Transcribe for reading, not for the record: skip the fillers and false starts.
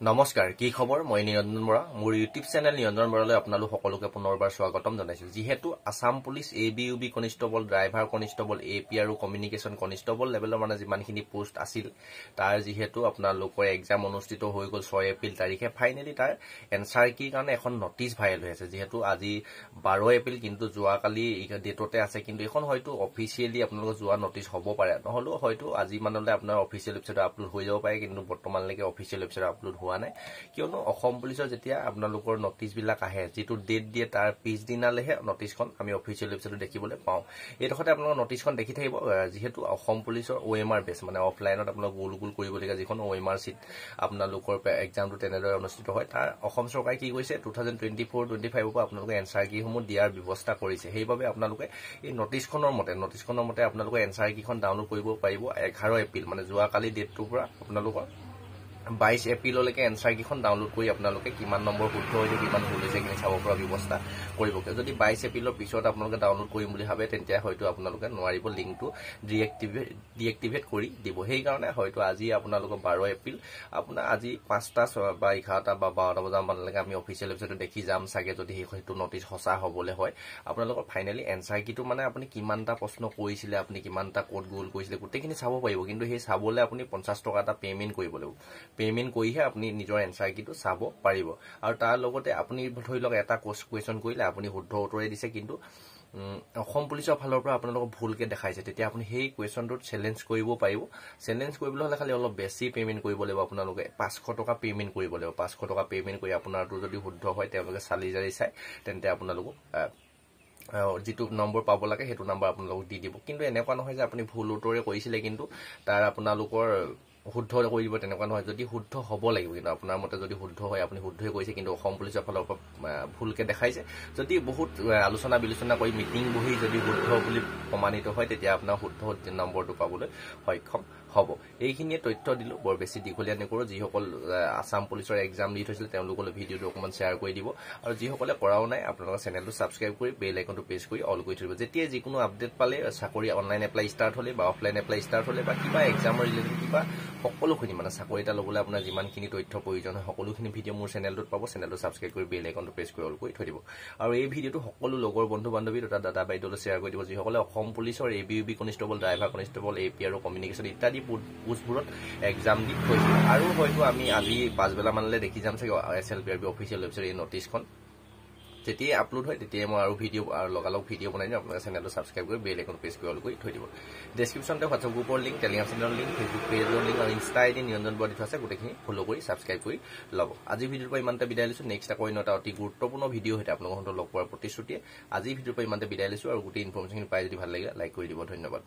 নমস্কাৰ কি খবৰ মই নিৰঞ্জন বৰা মোৰ ইউটিউব চেনেল নিৰঞ্জন বৰালৈ আপোনালোক সকলোকে পুনৰবাৰ স্বাগতম জনাইছো যেহেতু Assam police AB UB constable driver constable AP আৰু কমিউনিকেশ্যন কনষ্টেবল লেভেলৰ মানে যিমানখিনি পোষ্ট আছিল তাৰ যেহেতু আপোনালোকৰ এক্সাম অনুষ্ঠিত হৈ গল 6 এপ্ৰিল তাৰিখে ফাইনালি তাৰ এনসাৰ কি কাৰণে এখন নটিচ ভাইৰেল হৈ আছে যেহেতু আজি 12 এপ্ৰিল কিন্তু যোৱাকালি ডেটতে আছে কিন্তু এখন হয়তো অফিচিয়েলি আপোনালোকৰ যোৱা নটিচ হ'ব পাৰে নহলো হয়তো আজি মানলৈ আপোনাৰ অফিচিয়েল ওয়েবসাইটত আপলোড হৈ যাব পাৰে কিন্তু বৰ্তমানলৈকে অফিচিয়েল ওয়েবসাইটত আপলোড হোৱা নাই কিয়নো অসম পুলিচৰ যেতিয়া আপোনালোকৰ নটিচ বিলাক আহে যেটো ডেট দিয়ে তাৰ পিছ দিনালেহে নটিচখন আমি অফিচিয়েল ওয়েবসাইটত দেখিবলৈ পাওঁ এইটোখতে আপোনালোকৰ নটিচখন দেখি থাকিব যেহেতু অসম পুলিচৰ ওএমআৰ বেস মানে অফলাইনত আপোনালোক গুল কৰিবলগা যিখন ওএমআৰ সিট আপোনালোকৰ এক্সামটো তেনেদৰে অনুষ্ঠিত হয় তাৰ অসম চৰকাৰে কি কৈছে 2024-25 পৰা আপোনালোকে এনসাৰ কি সমূহ দিয়াৰ ব্যৱস্থা কৰিছে সেইবাবে আপোনালোকে এই নটিচখনৰ মতে আপোনালোকে এনসাৰ কিখন ডাউনলোড কৰিব পাৰিব 11 এপ্ৰিল মানে যোৱাকালি ডেটটোৰ পৰা আপোনালোকৰ 22 এপ্ৰিললৈকে এনসাৰ কিখন ডাউনলোড কৰি আপোনালোকে কিমান নম্বৰ শুদ্ধ হৈছে কিমান ভুল হৈছে কিনে চাব পৰা ব্যৱস্থা কৰিব যদি 22 এপ্ৰিলৰ পিছত আপোনালোকে ডাউনলোড কৰিম বুলি ভাবে তেন্তে হয়তো আপোনালোকে নোৱাৰিব লিংকটো ডিএক্টিভেট কৰি দিব সেই কাৰণে হয়তো আজি আপোনালোকৰ 12 এপ্ৰিল আপোনাৰ আজি 5টা বা 11টা বা 12টা বজা মানলৈকে আমি অফিচিয়েল ওয়েবসাইটত দেখি যাম সাগে যদি হেতু নটিচ হসা হ'বলে হয় আপোনালোকৰ ফাইনালি এনসাৰ কিটো মানে আপুনি কিমানটা প্ৰশ্ন কৰিছিলে আপুনি কিমানটা কোড গোল কৰিছিলে গোটেইখিনি চাব পাৰিব কিন্তু সেই চাবলে আপুনি 50 টকা এটা পেমেন্ট কৰিব লাগিব পেমেন্ট কৰিহে আপুনি নিজৰ এনসাৰ কিটো চাব পাৰিব আৰু তাৰ লগতে আপুনি ধৰি লওক এটা কোৱেশ্চন কৰিলে আপুনি শুদ্ধ উত্তৰে দিছে কিন্তু অসম পুলিচৰ ফালৰ পৰা আপোনালোকক ভুলকে দেখাইছে তেতিয়া আপুনি সেই কোৱেশ্চনটোত চ্যালেঞ্জ কৰিব পাৰিব চ্যালেঞ্জ কৰিবলৈ হলে খালি অলপ বেছি পেমেন্ট কৰিব লাগিব আপোনালোকে 500 টকা পেমেন্ট কৰিব লাগিব 500 টকা পেমেন্ট কৰি আপোনাৰটো যদি শুদ্ধ হয় তেওঁলোকে চালি জাৰি চাই তেন্তে আপোনালোকক যেটো নম্বৰ পাব লাগে হেতু নম্বৰ আপোনালোকক দি দিব কিন্তু এনেকুৱা নহয় যে আপুনি ভুল উত্তৰে কৰিছিলে কিন্তু তাৰ আপোনালোকৰ শুদ্ধ কৰি দিব তেনেকুৱা নহয় যদি শুদ্ধ হ'ব লাগিব কিন্তু আপোনাৰ মতে যদি শুদ্ধ হয় আপুনি শুদ্ধই কৈছে কিন্তু অসম পুলিচৰ ফালৰ পৰা ভুলকে দেখাইছে যদি বহুত আলোচনা বিলোচনা কৰি মিটিং বহি যদি শুদ্ধ বুলি প্ৰমাণিত হয় তেতিয়া আপোনাৰ শুদ্ধ নম্বৰটো পাবলৈ সক্ষম হ'ব এইখিনিয়ে তথ্য দিলো বৰ বেছি দীঘলীয়া নকৰো যিসকল আসাম পুলিচৰ এক্সাম দি থৈছিল তেওঁলোকলৈ ভিডিওটো অকমান শেয়াৰ কৰি দিব আৰু যিসকলে কৰাও নাই আপোনালোকৰ চেনেলটো সাবস্ক্ৰাইব কৰি বেল আইকনটো প্ৰেছ কৰি অল কৰি থব যেতিয়া যিকোনো আপডেট পালে চাকৰি অনলাইন এপ্লাই ষ্টাৰ্ট হলে বা অফলাইন এপ্লাই ষ্টাৰ্ট হলে বা কিবা এক্সামৰ ৰিলেটেড কিবা সকলোখিনি মানে চাকৰি এটা লবলৈ আপোনাৰ যিমানখিনি তথ্য প্ৰয়োজন হয় সকলোখিনি ভিডিও মোৰ চেনেলটোত পাব চেনেলটো সাবস্ক্ৰাইব কৰি বেল আইকনটো প্ৰেছ কৰি অল কৰি থৈ দিব আৰু এই ভিডিওটো সকলো লগৰ বন্ধু বান্ধৱী তথা দাদা বাইদেউলৈ শেয়াৰ কৰি দিব যিসকলে অসম পুলিচৰ এবিইউবি কনষ্টেবল ড্ৰাইভাৰ কনষ্টেবল এপি আৰু কমিউনিকেশ্যন ইত্যাদি পোষ্টবোৰত এক্সাম দি থৈছিল আৰু হয়তো আমি আজি পাঁচবেলা মানলৈ দেখি যাম চাগে এছএলপিআৰবি অফিচিয়েল ওয়েবসাইট এই নটিচখন যেতিয়া আপলোড হয় তেতিয়া মই আৰু ভিডিও আৰু লগালগ ভিডিও বনাই দিম আপোনালোকে চেনেলটো সাবস্ক্ৰাইব কৰি বেল আইকন প্ৰেছ কৰি অল কৰি থৈ দিব ডেসক্ৰিপচনতে হোৱাটছআপ গ্ৰুপৰ লিংক টেলিগ্ৰাম চেনেলৰ লিংক ফেচবুক পেজৰ লিংক আৰু ইনষ্টা আইডি নিৰঞ্জন বৰা দি আছে গোটেইখিনি ফলো কৰি সাবস্ক্ৰাইব কৰি লব আজি ভিডিওৰ পৰা ইমানতে বিদায় লৈছো নেক্সট আকৌ এটা অতি গুৰুত্বপূৰ্ণ ভিডিও হেতে আপোনালোকক লগ পোৱাৰ প্ৰতিশ্ৰুতিয়ে আজি ভিডিওৰ পৰা ইমানতে বিদায় লৈছো আৰু গোটেই ইনফৰমেশ্যনখিনি পাই যদি ভাল লাগে লাইক কৰি দিব ধন্যবাদ